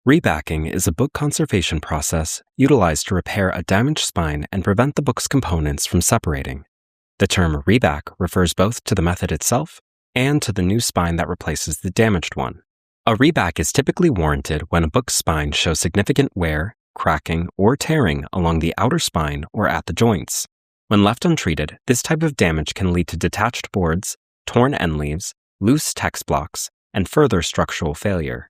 Rebacking is a book conservation process utilized to repair a damaged spine and prevent the book's components from separating. The term reback refers both to the method itself and to the new spine that replaces the damaged one. A reback is typically warranted when a book's spine shows significant wear, cracking, or tearing along the outer spine or at the joints. When left untreated, this type of damage can lead to detached boards, torn end leaves, loose text blocks, and further structural failure.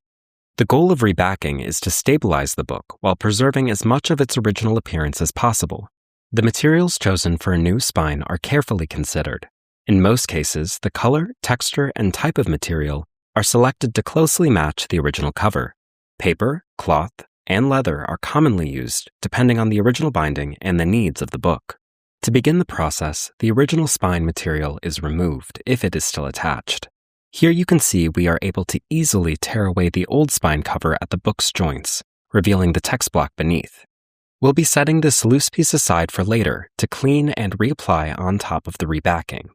The goal of rebacking is to stabilize the book while preserving as much of its original appearance as possible. The materials chosen for a new spine are carefully considered. In most cases, the color, texture, and type of material are selected to closely match the original cover. Paper, cloth, and leather are commonly used depending on the original binding and the needs of the book. To begin the process, the original spine material is removed if it is still attached. Here you can see we are able to easily tear away the old spine cover at the book's joints, revealing the text block beneath. We'll be setting this loose piece aside for later to clean and reapply on top of the rebacking.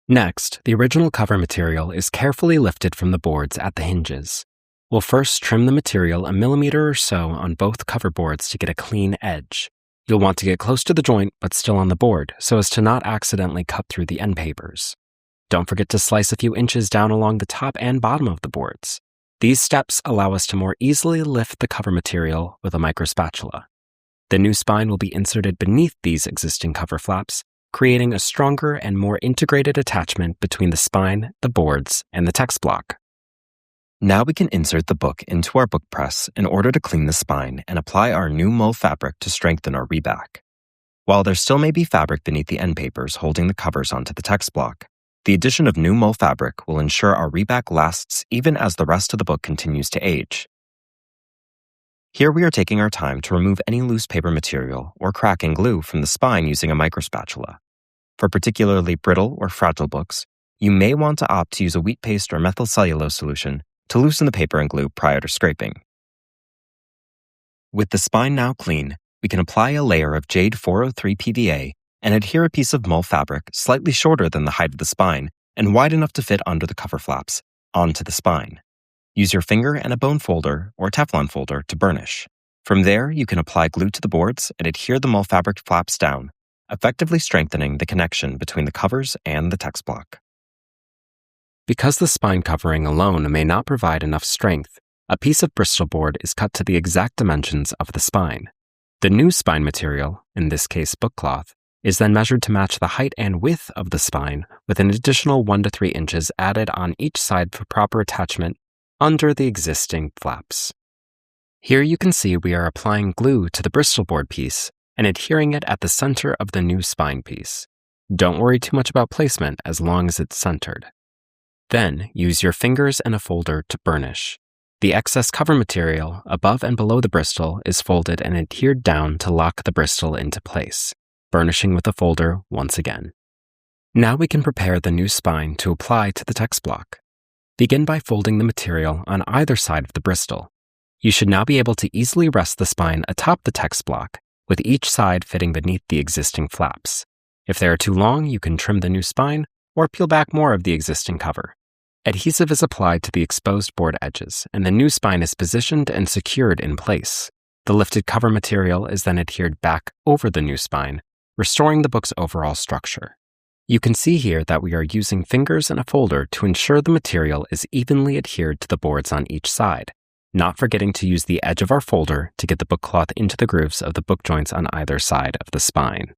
Next, the original cover material is carefully lifted from the boards at the hinges. We'll first trim the material a millimeter or so on both cover boards to get a clean edge. You'll want to get close to the joint but still on the board so as to not accidentally cut through the end papers. Don't forget to slice a few inches down along the top and bottom of the boards. These steps allow us to more easily lift the cover material with a micro spatula. The new spine will be inserted beneath these existing cover flaps, creating a stronger and more integrated attachment between the spine, the boards, and the text block. Now we can insert the book into our book press in order to clean the spine and apply our new mull fabric to strengthen our reback. While there still may be fabric beneath the end papers holding the covers onto the text block, the addition of new mull fabric will ensure our reback lasts even as the rest of the book continues to age. Here we are taking our time to remove any loose paper material or cracking glue from the spine using a micro spatula. For particularly brittle or fragile books, you may want to opt to use a wheat paste or methyl cellulose solution to loosen the paper and glue prior to scraping. With the spine now clean, we can apply a layer of Jade 403 PVA and adhere a piece of mull fabric slightly shorter than the height of the spine and wide enough to fit under the cover flaps onto the spine. Use your finger and a bone folder or Teflon folder to burnish. From there, you can apply glue to the boards and adhere the mull fabric flaps down, effectively strengthening the connection between the covers and the text block. Because the spine covering alone may not provide enough strength, a piece of Bristol board is cut to the exact dimensions of the spine. The new spine material, in this case book cloth, is then measured to match the height and width of the spine with an additional 1 to 3 inches added on each side for proper attachment under the existing flaps. Here you can see we are applying glue to the Bristol board piece and adhering it at the center of the new spine piece. Don't worry too much about placement as long as it's centered. Then use your fingers and a folder to burnish. The excess cover material above and below the Bristol is folded and adhered down to lock the Bristol into place, burnishing with a folder once again. Now we can prepare the new spine to apply to the text block. Begin by folding the material on either side of the Bristol. You should now be able to easily rest the spine atop the text block, with each side fitting beneath the existing flaps. If they are too long, you can trim the new spine or peel back more of the existing cover. Adhesive is applied to the exposed board edges, and the new spine is positioned and secured in place. The lifted cover material is then adhered back over the new spine, restoring the book's overall structure. You can see here that we are using fingers and a folder to ensure the material is evenly adhered to the boards on each side, not forgetting to use the edge of our folder to get the book cloth into the grooves of the book joints on either side of the spine.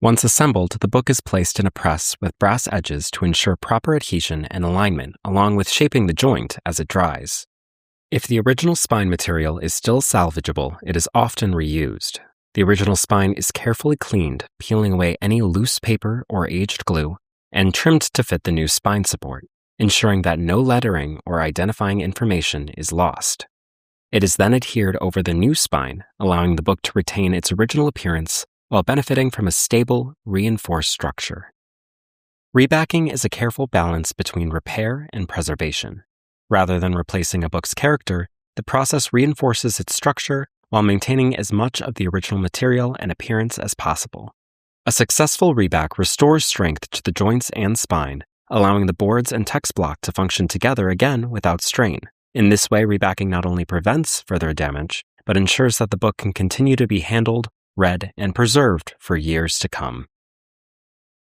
Once assembled, the book is placed in a press with brass edges to ensure proper adhesion and alignment, along with shaping the joint as it dries. If the original spine material is still salvageable, it is often reused. The original spine is carefully cleaned, peeling away any loose paper or aged glue, and trimmed to fit the new spine support, ensuring that no lettering or identifying information is lost. It is then adhered over the new spine, allowing the book to retain its original appearance while benefiting from a stable, reinforced structure. Rebacking is a careful balance between repair and preservation. Rather than replacing a book's character, the process reinforces its structure while maintaining as much of the original material and appearance as possible. A successful reback restores strength to the joints and spine, allowing the boards and text block to function together again without strain. In this way, rebacking not only prevents further damage, but ensures that the book can continue to be handled, read, and preserved for years to come.